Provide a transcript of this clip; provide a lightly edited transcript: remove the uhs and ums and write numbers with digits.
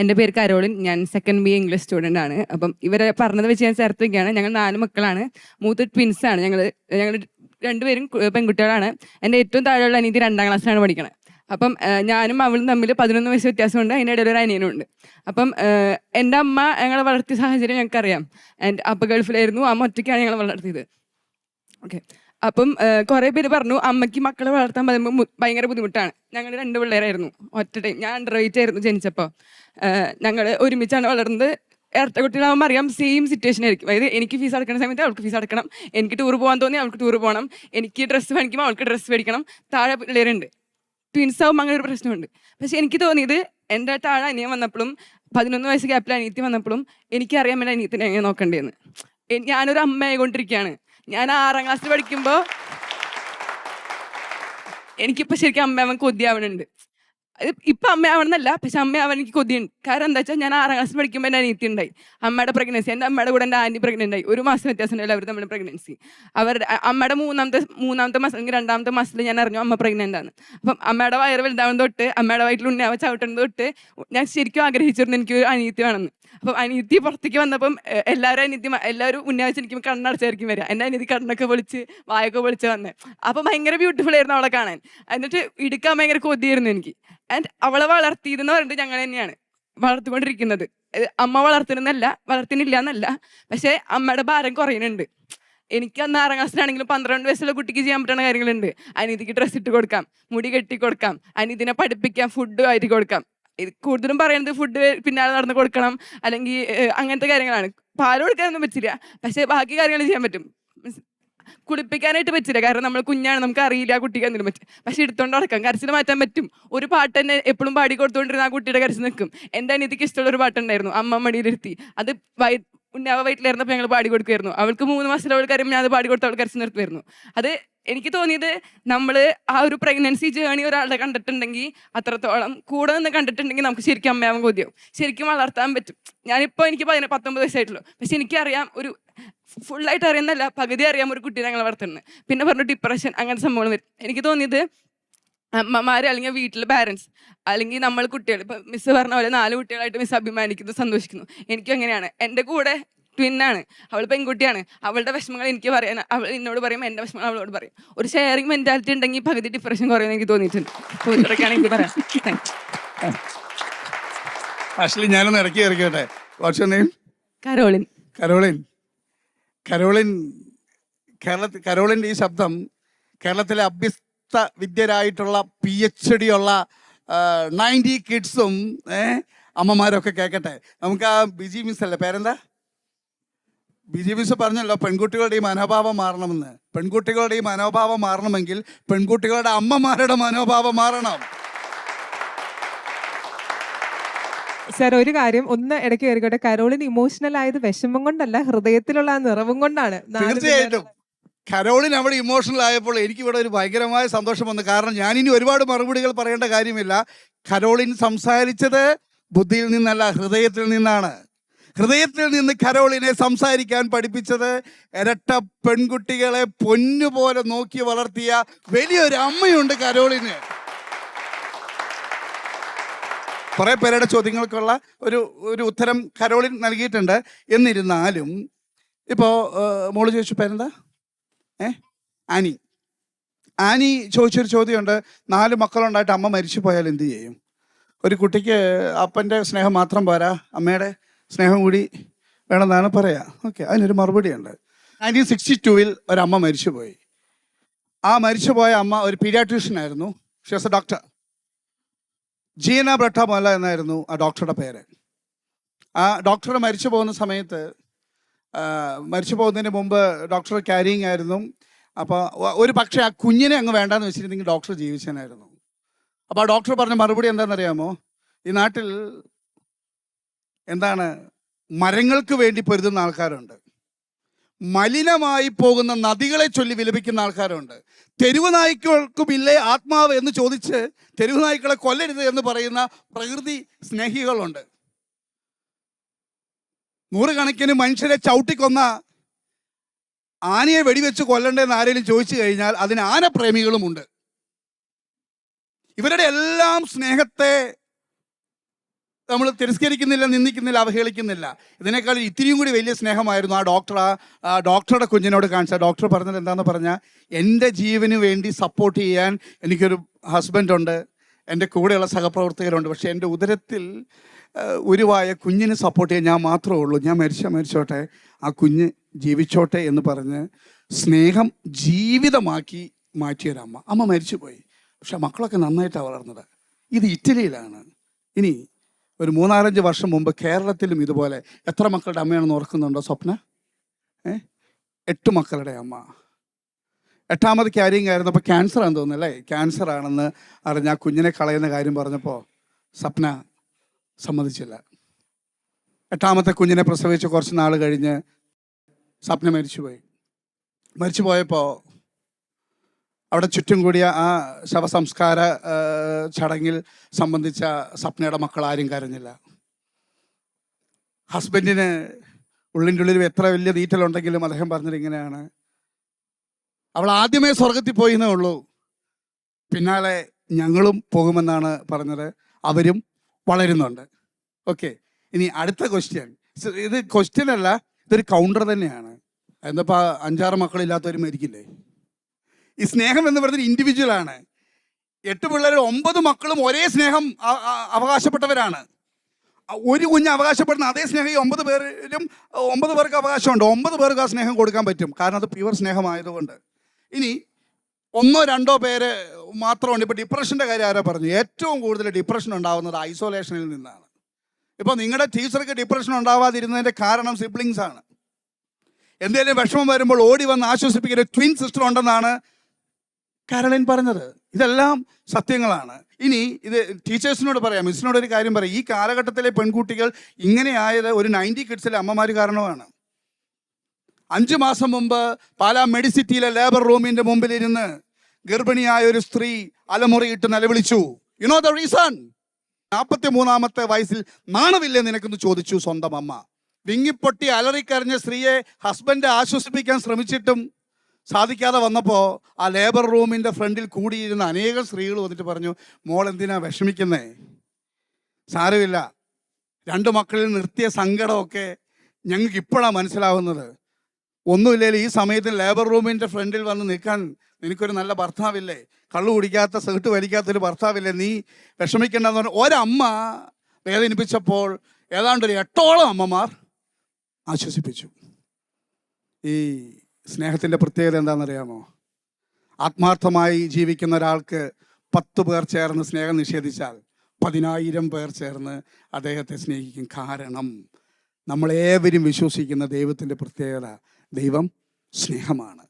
എൻ്റെ പേര് കരോളിൻ. ഞാൻ സെക്കൻഡ് ബി ഇംഗ്ലീഷ് സ്റ്റുഡൻ്റ് ആണ്. അപ്പം ഇവരെ പറഞ്ഞത് വെച്ച് ഞാൻ ചേർത്ത് വയ്ക്കുകയാണ്. ഞങ്ങൾ 4 മക്കളാണ്. മൂത്ത ട്വിൻസാണ് ഞങ്ങൾ. രണ്ടുപേരും പെൺകുട്ടികളാണ്. എൻ്റെ ഏറ്റവും താഴെയുള്ള അനിയത്തി 2ാം ക്ലാസ്സിലാണ് പഠിക്കുന്നത്. അപ്പം ഞാനും അവളും തമ്മിൽ 11 വയസ്സ് വ്യത്യാസമുണ്ട്. അതിൻ്റെ ഇടയിൽ ഒരു അനിയനുണ്ട്. അപ്പം എൻ്റെ അമ്മ ഞങ്ങളെ വളർത്തിയ സാഹചര്യം ഞങ്ങൾക്കറിയാം. അപ്പ ഗൾഫിലായിരുന്നു. അമ്മ ഒറ്റയ്ക്കാണ് ഞങ്ങളെ വളർത്തിയത്. ഓക്കെ. അപ്പം കുറേ പേര് പറഞ്ഞു അമ്മയ്ക്ക് മക്കളെ വളർത്താൻ ഭയങ്കര ബുദ്ധിമുട്ടാണ്. ഞങ്ങൾ 2 പിള്ളേരായിരുന്നു. ഒറ്റ ടൈം ഞാൻ അണ്ടർ വെയിറ്റ് ആയിരുന്നു ജനിച്ചപ്പോൾ. ഞങ്ങൾ ഒരുമിച്ചാണ് വളർന്നത്. ഇരട്ട കുട്ടികളാകുമ്പോൾ അറിയാം സെയിം സിറ്റുവേഷൻ ആയിരിക്കും. അതായത് എനിക്ക് ഫീസ് അടക്കുന്ന സമയത്ത് അവൾക്ക് ഫീസ് അടക്കണം, എനിക്ക് ടൂർ പോകാൻ തോന്നി അവൾക്ക് ടൂർ പോകണം, എനിക്ക് ഡ്രസ്സ് മേടിക്കുമ്പോൾ അവൾക്ക് ഡ്രസ്സ് മേടിക്കണം. താഴെ പിള്ളേരുണ്ട്, ട്വിൻസ് ആകുമ്പോൾ അങ്ങനെ ഒരു പ്രശ്നമുണ്ട്. പക്ഷെ എനിക്ക് തോന്നിയത് എൻ്റെ താഴെ അനിയൻ വന്നപ്പോഴും 11 വയസ്സ് ഗ്യാപ്പിൽ അനിയത്തി വന്നപ്പോഴും എനിക്കറിയാൻ വേണ്ടി അനിയത്തിനെ എങ്ങനെ നോക്കേണ്ടതെന്ന്. ഞാനൊരു അമ്മയായിക്കൊണ്ടിരിക്കുകയാണ്. ഞാൻ 6ാം ക്ലാസ്സിൽ പഠിക്കുമ്പോൾ എനിക്കിപ്പോൾ ശരിക്കും അമ്മയാവാൻ കൊതിയാവണുണ്ട്. ഇപ്പം അമ്മയാവണമെന്നല്ല, പക്ഷെ അമ്മയാവാൻ എനിക്ക് കൊതിയുണ്ട്. കാരണം എന്താ വെച്ചാൽ ഞാൻ 6ാം ക്ലാസ്സിൽ പഠിക്കുമ്പോൾ എൻ്റെ അനിയത്തി ഉണ്ടായി. അമ്മയുടെ പ്രഗ്നൻസി, എൻ്റെ അമ്മയുടെ കൂടെ എൻ്റെ ആൻറ്റി പ്രഗ്നൻ്റ് ആയി. 1 മാസം വ്യത്യാസം ഉണ്ടായില്ല അവർ തമ്മിൽ പ്രഗ്നൻസി. അമ്മയുടെ മൂന്നാമത്തെ മാസം അല്ലെങ്കിൽ 2ാമത്തെ മാസത്തിൽ ഞാൻ അറിഞ്ഞു അമ്മ പ്രഗ്നൻ്റ് ആണ്. അപ്പം അമ്മയുടെ വയറ് വലുതാവുന്ന തൊട്ട് അമ്മയുടെ വയറ്റിൽ ഉണ്ണിയാവ ചവിട്ടുന്നത് തൊട്ട് ഞാൻ ശരിക്കും ആഗ്രഹിച്ചിരുന്നു എനിക്കൊരു അനിയത്തി വേണമെന്ന്. അപ്പം അനിയത്തി പുറത്തേക്ക് വന്നപ്പം എല്ലാവരും ഉന്നയിച്ച് എനിക്ക് കണ്ണടച്ചായിരിക്കും വരിക. എൻ്റെ അനിയത്തി കണ്ണൊക്കെ പൊളിച്ച് വായൊക്കെ പൊളിച്ച് വന്നേ. അപ്പം ഭയങ്കര ബ്യൂട്ടിഫുൾ ആയിരുന്നു അവളെ കാണാൻ. എന്നിട്ട് എടുക്കാൻ ഭയങ്കര കൊതിയായിരുന്നു എനിക്ക്. ആൻഡ് അവളെ വളർത്തിയതെന്ന് പറഞ്ഞിട്ട് ഞങ്ങൾ തന്നെയാണ് വളർത്തിക്കൊണ്ടിരിക്കുന്നത്. അമ്മ വളർത്തുന്നില്ല എന്നല്ല, പക്ഷേ അമ്മയുടെ ഭാരം കുറയുന്നുണ്ട്. എനിക്ക് അന്ന് 6ാം ക്ലാസ്സിലാണെങ്കിലും 12 വയസ്സുള്ള കുട്ടിക്ക് ചെയ്യാൻ പറ്റുന്ന കാര്യങ്ങളുണ്ട്. അനിയത്തിക്ക് ഡ്രസ്സ് ഇട്ട് കൊടുക്കാം, മുടി കെട്ടി കൊടുക്കാം, അനിയത്തിനെ പഠിപ്പിക്കാം, ഫുഡ് ആയിട്ട് കൊടുക്കാം. ഇത് കൂടുതലും പറയുന്നത് ഫുഡ് പിന്നാലെ നടന്ന് കൊടുക്കണം, അല്ലെങ്കിൽ അങ്ങനത്തെ കാര്യങ്ങളാണ്. പാല് കൊടുക്കാനൊന്നും പറ്റില്ല, പക്ഷേ ബാക്കി കാര്യങ്ങൾ ചെയ്യാൻ പറ്റും. കുളിപ്പിക്കാനായിട്ട് പറ്റില്ല, കാരണം നമ്മൾ കുഞ്ഞാണ്, നമുക്ക് അറിയില്ല കുട്ടിക്ക് എന്തെങ്കിലും പറ്റും. പക്ഷെ എടുത്തോണ്ട് നടക്കാം, കരച്ചിൽ മാറ്റാൻ പറ്റും. ഒരു പാട്ട് തന്നെ എപ്പോഴും പാടി കൊടുത്തുകൊണ്ടിരുന്ന ആ കുട്ടിയുടെ കരച്ചിൽ നിൽക്കും. എൻ്റെ അനിയത്തിക്ക് ഇഷ്ടമുള്ള ഒരു പാട്ടുണ്ടായിരുന്നു, അമ്മ മടിയിലിരുത്തി. അത് ഉന്നാവ വയറ്റിലിരുന്നപ്പോൾ ഞങ്ങൾ പാടി കൊടുക്കുമായിരുന്നു. അവൾക്ക് 3 മാസത്തിൽ അവൾ കാര്യം ഞാൻ അത് പാടി കൊടുത്ത് അവൾ കരച്ചിൽ നിർത്തുമായിരുന്നു. അത് എനിക്ക് തോന്നിയത് നമ്മൾ ആ ഒരു പ്രഗ്നൻസി ജേണി ഒരാളുടെ കണ്ടിട്ടുണ്ടെങ്കിൽ, അത്രത്തോളം കൂടെ നിന്ന് കണ്ടിട്ടുണ്ടെങ്കിൽ നമുക്ക് ശരിക്കും അമ്മയാവാൻ കൊതിയാവും, ശരിക്കും വളർത്താൻ പറ്റും. ഞാനിപ്പോൾ എനിക്ക് 19 വയസ്സായിട്ടുള്ളൂ, പക്ഷെ എനിക്കറിയാം, ഒരു ഫുള്ളായിട്ട് അറിയുന്നല്ല, പകുതി അറിയാം ഒരു കുട്ടീനെ ഞങ്ങൾ വളർത്തുന്നത്. പിന്നെ പറഞ്ഞു ഡിപ്രഷൻ അങ്ങനത്തെ സംഭവങ്ങൾ വരും. എനിക്ക് തോന്നിയത് അമ്മമാർ അല്ലെങ്കിൽ വീട്ടിലെ പാരൻസ് അല്ലെങ്കിൽ നമ്മൾ കുട്ടികൾ, ഇപ്പം മിസ് പറഞ്ഞ പോലെ 4 കുട്ടികളായിട്ട് മിസ് അഭിമാനിക്കുന്നു, സന്തോഷിക്കുന്നു. എനിക്കും അങ്ങനെയാണ്. എൻ്റെ കൂടെ ട്വിന്നാണ്, അവൾ പെൺകുട്ടിയാണ്. അവളുടെ വിഷമങ്ങൾ എനിക്ക് പറയാൻ, അവൾ എന്നോട് പറയും, എൻ്റെ വിഷമങ്ങൾ അവളോട് പറയും. ഒരു ഷെയറിങ് മെൻറ്റാലിറ്റി ഉണ്ടെങ്കിൽ പകുതി ഡിപ്രഷൻ കുറയുമെന്ന് എനിക്ക് തോന്നിയിട്ടുണ്ട്. ഇതൊക്കെയാണ് എനിക്ക് പറയാം. ആക്ച്വലി ഞാനൊന്ന് ഇടയ്ക്ക് ഇറക്കിയോട്ടെ. What's your name? കരോളിൻ. കരോളിൻ്റെ ഈ ശബ്ദം കേരളത്തിലെ അഭ്യസ്ത വിദ്യരായിട്ടുള്ള PhD ഉള്ള 90 കിഡ്സും അമ്മമാരൊക്കെ കേൾക്കട്ടെ. നമുക്ക് ആ ബിജി മിസ് അല്ലേ, പേരെന്താ? ബിജി മിസ് പറഞ്ഞല്ലോ പെൺകുട്ടികളുടെ ഈ മനോഭാവം മാറണമെന്ന്. പെൺകുട്ടികളുടെ ഈ മനോഭാവം മാറണമെങ്കിൽ പെൺകുട്ടികളുടെ അമ്മമാരുടെ മനോഭാവം മാറണം. സാർ, ഒരു കാര്യം ഒന്ന് ഇടയ്ക്ക് കയറിക്കോട്ടെ. കരോളിന് ഇമോഷണൽ ആയത് വിഷമം കൊണ്ടല്ല, ഹൃദയത്തിലുള്ള ആ നിറവും കൊണ്ടാണ്. തീർച്ചയായിട്ടും കരോളിൻ അവിടെ ഇമോഷണൽ ആയപ്പോൾ എനിക്ക് ഇവിടെ ഒരു ഭയങ്കരമായ സന്തോഷം വന്നു. കാരണം ഞാനിനി ഒരുപാട് മറുപടികൾ പറയേണ്ട കാര്യമില്ല. കരോളിൻ സംസാരിച്ചത് ബുദ്ധിയിൽ നിന്നല്ല, ഹൃദയത്തിൽ നിന്നാണ്. ഹൃദയത്തിൽ നിന്ന് കരോളിനെ സംസാരിക്കാൻ പഠിപ്പിച്ചത് ഇരട്ട പെൺകുട്ടികളെ പൊന്നുപോലെ നോക്കി വളർത്തിയ വലിയൊരു അമ്മയുണ്ട് കരോളിന്. കുറേ പേരുടെ ചോദ്യങ്ങൾക്കുള്ള ഒരു ഉത്തരം കരോളിൻ നൽകിയിട്ടുണ്ട്. എന്നിരുന്നാലും ഇപ്പോൾ മോള് ചോദിച്ചു പേരെന്താ? ആനി ചോദിച്ചൊരു ചോദ്യമുണ്ട്. 4 മക്കളുണ്ടായിട്ട് അമ്മ മരിച്ചു പോയാൽ എന്ത് ചെയ്യും? ഒരു കുട്ടിക്ക് അപ്പൻ്റെ സ്നേഹം മാത്രം പോരാ, അമ്മയുടെ സ്നേഹം കൂടി വേണമെന്നാണ് പറയാ. ഓക്കെ, അതിനൊരു മറുപടിയുണ്ട്. 1962 ഒരമ്മ മരിച്ചുപോയി. ആ മരിച്ചുപോയ അമ്മ ഒരു പീഡിയാട്രീഷ്യൻ ആയിരുന്നു. She was a doctor. ജീന ബ്രട്ടാമോല എന്നായിരുന്നു ആ ഡോക്ടറുടെ പേര്. ആ ഡോക്ടർ മരിച്ചു പോകുന്നതിന് മുമ്പ് ഡോക്ടർ ക്യാരിങ് ആയിരുന്നു. അപ്പോൾ ഒരു പക്ഷേ ആ കുഞ്ഞിനെ അങ്ങ് വേണ്ടാന്ന് വെച്ചിരുന്നെങ്കിൽ ഡോക്ടർ ജീവിച്ചനായിരുന്നു. അപ്പോൾ ആ ഡോക്ടർ പറഞ്ഞ മറുപടി എന്താണെന്നറിയാമോ? ഈ നാട്ടിൽ മരങ്ങൾക്ക് വേണ്ടി പൊരുതുന്ന ആൾക്കാരുണ്ട്, മലിനമായി പോകുന്ന നദികളെ ചൊല്ലി വിലപിക്കുന്ന ആൾക്കാരുണ്ട്, തെരുവ് നായ്ക്കൾക്കുമില്ലേ ആത്മാവ് എന്ന് ചോദിച്ച് തെരുവ് നായ്ക്കളെ കൊല്ലരുത് എന്ന് പറയുന്ന പ്രകൃതി സ്നേഹികളുണ്ട്. 100 കണക്കിന് മനുഷ്യരെ ചവിട്ടിക്കൊന്ന ആനയെ വെടിവെച്ച് കൊല്ലണ്ടെന്ന് ആരെങ്കിലും ചോദിച്ചു കഴിഞ്ഞാൽ അതിന് ആനപ്രേമികളുമുണ്ട്. ഇവരുടെ എല്ലാം സ്നേഹത്തെ നമ്മൾ തിരസ്കരിക്കുന്നില്ല, നിന്ദിക്കുന്നില്ല, അവഹേളിക്കുന്നില്ല. ഇതിനേക്കാൾ ഇത്തിരിയും കൂടി വലിയ സ്നേഹമായിരുന്നു ആ ഡോക്ടറുടെ കുഞ്ഞിനോട് കാണിച്ച. ഡോക്ടർ പറഞ്ഞത് എന്താണെന്ന് പറഞ്ഞാൽ, എൻ്റെ ജീവന് വേണ്ടി സപ്പോർട്ട് ചെയ്യാൻ എനിക്കൊരു ഹസ്ബൻഡുണ്ട്, എൻ്റെ കൂടെയുള്ള സഹപ്രവർത്തകരുണ്ട്, പക്ഷേ എൻ്റെ ഉദരത്തിൽ ഉരുവായ കുഞ്ഞിന് സപ്പോർട്ട് ചെയ്യാൻ ഞാൻ മാത്രമേ ഉള്ളൂ. ഞാൻ മരിച്ചോട്ടെ, ആ കുഞ്ഞ് ജീവിച്ചോട്ടെ എന്ന് പറഞ്ഞ് സ്നേഹം ജീവിതമാക്കി മാറ്റിയൊരമ്മ. അമ്മ മരിച്ചുപോയി, പക്ഷെ മക്കളൊക്കെ നന്നായിട്ടാണ് വളർന്നത്. ഇത് ഇറ്റലിയിലാണ്. ഇനി ഒരു 3-4 വർഷം മുമ്പ് കേരളത്തിലും ഇതുപോലെ എത്ര മക്കളുടെ അമ്മയാണെന്ന് ഓർക്കുന്നുണ്ടോ സ്വപ്ന? 8 മക്കളുടെ അമ്മ. 8ാമത് ക്യാരിങ് ആയിരുന്നു. അപ്പോൾ ക്യാൻസർ ആണെന്ന് തോന്നുന്നു അല്ലേ? ക്യാൻസർ ആണെന്ന് അറിഞ്ഞ ആ കുഞ്ഞിനെ കളയുന്ന കാര്യം പറഞ്ഞപ്പോൾ സ്വപ്ന സമ്മതിച്ചില്ല. 8ാമത്തെ കുഞ്ഞിനെ പ്രസവിച്ച് കുറച്ച് നാൾ കഴിഞ്ഞ് സ്വപ്ന മരിച്ചു പോയപ്പോൾ അവിടെ ചുറ്റും കൂടിയ ആ ശവസംസ്കാര ചടങ്ങിൽ സംബന്ധിച്ച സ്വപ്നയുടെ മക്കൾ ആരും കരഞ്ഞില്ല. ഹസ്ബൻഡിന് ഉള്ളിൻ്റെ ഉള്ളിൽ എത്ര വലിയ നീറ്റലുണ്ടെങ്കിലും അദ്ദേഹം പറഞ്ഞത് ഇങ്ങനെയാണ്: അവൾ ആദ്യമേ സ്വർഗത്തിൽ പോയി എന്നേ ഉള്ളൂ, പിന്നാലെ ഞങ്ങളും പോകുമെന്നാണ് പറഞ്ഞത്. അവരും വളരുന്നുണ്ട്. ഓക്കെ, ഇനി അടുത്ത ക്വസ്റ്റ്യൻ. ഇത് ക്വസ്റ്റ്യൻ അല്ല, ഇതൊരു കൗണ്ടർ തന്നെയാണ്. എന്നിപ്പോൾ 5-6 മക്കളില്ലാത്തവരും മരിക്കില്ലേ? ഈ സ്നേഹം എന്ന് പറയുന്നത് ഇൻഡിവിജ്വൽ ആണ്. 8 പിള്ളേരും 9 മക്കളും ഒരേ സ്നേഹം അവകാശപ്പെട്ടവരാണ്. ഒരു കുഞ്ഞ് അവകാശപ്പെടുന്ന അതേ സ്നേഹം ഈ 9 പേരും 9 പേർക്ക് അവകാശമുണ്ട്. 9 പേർക്ക് ആ സ്നേഹം കൊടുക്കാൻ പറ്റും, കാരണം അത് പ്യുവർ സ്നേഹമായതുകൊണ്ട്. ഇനി 1-2 പേര് മാത്രമുണ്ട്. ഇപ്പോൾ ഡിപ്രഷൻ്റെ കാര്യം ആരോ പറഞ്ഞു. ഏറ്റവും കൂടുതൽ ഡിപ്രഷൻ ഉണ്ടാകുന്നത് ഐസൊലേഷനിൽ നിന്നാണ്. ഇപ്പോൾ നിങ്ങളുടെ ടീച്ചർക്ക് ഡിപ്രഷൻ ഉണ്ടാവാതിരുന്നതിൻ്റെ കാരണം സിബ്ലിങ്സ് ആണ്. എന്തെങ്കിലും വിഷമം വരുമ്പോൾ ഓടി വന്ന് ആശ്വസിപ്പിക്കുന്ന ട്വിൻ സിസ്റ്റർ ഉണ്ടെന്നാണ് കാരോളിൻ പറഞ്ഞത്. ഇതെല്ലാം സത്യങ്ങളാണ്. ഇനി ഇത് ടീച്ചേഴ്സിനോട് പറയാം, മിസ്സിനോട് ഒരു കാര്യം പറയാം. ഈ കാലഘട്ടത്തിലെ പെൺകുട്ടികൾ ഇങ്ങനെ ആയത് ഒരു 90 കിഡ്സിലെ അമ്മമാർ കാരണമാണ്. 5 മാസം മുമ്പ് പാലാ മെഡിസിറ്റിയിലെ ലേബർ റൂമിൻ്റെ മുമ്പിലിരുന്ന് ഗർഭിണിയായ ഒരു സ്ത്രീ അലമുറയിട്ട് നിലവിളിച്ചു. You know the reason? 43-ാമത്തെ വയസ്സിൽ നാണമില്ലേ നിനക്കെന്ന് ചോദിച്ചു സ്വന്തം അമ്മ. വിങ്ങിപ്പൊട്ടി അലറിക്കരഞ്ഞ സ്ത്രീയെ ഹസ്ബൻഡ് ആശ്വസിപ്പിക്കാൻ ശ്രമിച്ചിട്ടും സാധിക്കാതെ വന്നപ്പോൾ ആ ലേബർ റൂമിൻ്റെ ഫ്രണ്ടിൽ കൂടിയിരുന്ന അനേകം സ്ത്രീകൾ വന്നിട്ട് പറഞ്ഞു, മോൾ എന്തിനാ വിഷമിക്കുന്നേ? സാരമില്ല, 2 മക്കളിൽ നിർത്തിയ സങ്കടമൊക്കെ ഞങ്ങൾക്ക് ഇപ്പോഴാണ് മനസ്സിലാവുന്നത്. ഒന്നുമില്ലേലും ഈ സമയത്ത് ലേബർ റൂമിൻ്റെ ഫ്രണ്ടിൽ വന്ന് നിൽക്കാൻ നിനക്കൊരു നല്ല ഭർത്താവില്ലേ? കള്ളു കുടിക്കാത്ത, സിഗരറ്റ് വലിക്കാത്തൊരു ഭർത്താവില്ലേ? നീ വിഷമിക്കേണ്ടെന്ന് പറഞ്ഞ് ഒരമ്മ വേദനിപ്പിച്ചപ്പോൾ ഏതാണ്ട് ഒരു 8ഓളം അമ്മമാർ ആശ്വസിപ്പിച്ചു. ഈ സ്നേഹത്തിൻ്റെ പ്രത്യേകത എന്താണെന്നറിയാമോ? ആത്മാർത്ഥമായി ജീവിക്കുന്ന ഒരാൾക്ക് 10 പേർ ചേർന്ന് സ്നേഹം നിഷേധിച്ചാൽ 10,000 പേർ ചേർന്ന് അദ്ദേഹത്തെ സ്നേഹിക്കും. കാരണം നമ്മളേവരും വിശ്വസിക്കുന്ന ദൈവത്തിൻ്റെ പ്രത്യേകത, ദൈവം സ്നേഹമാണ്.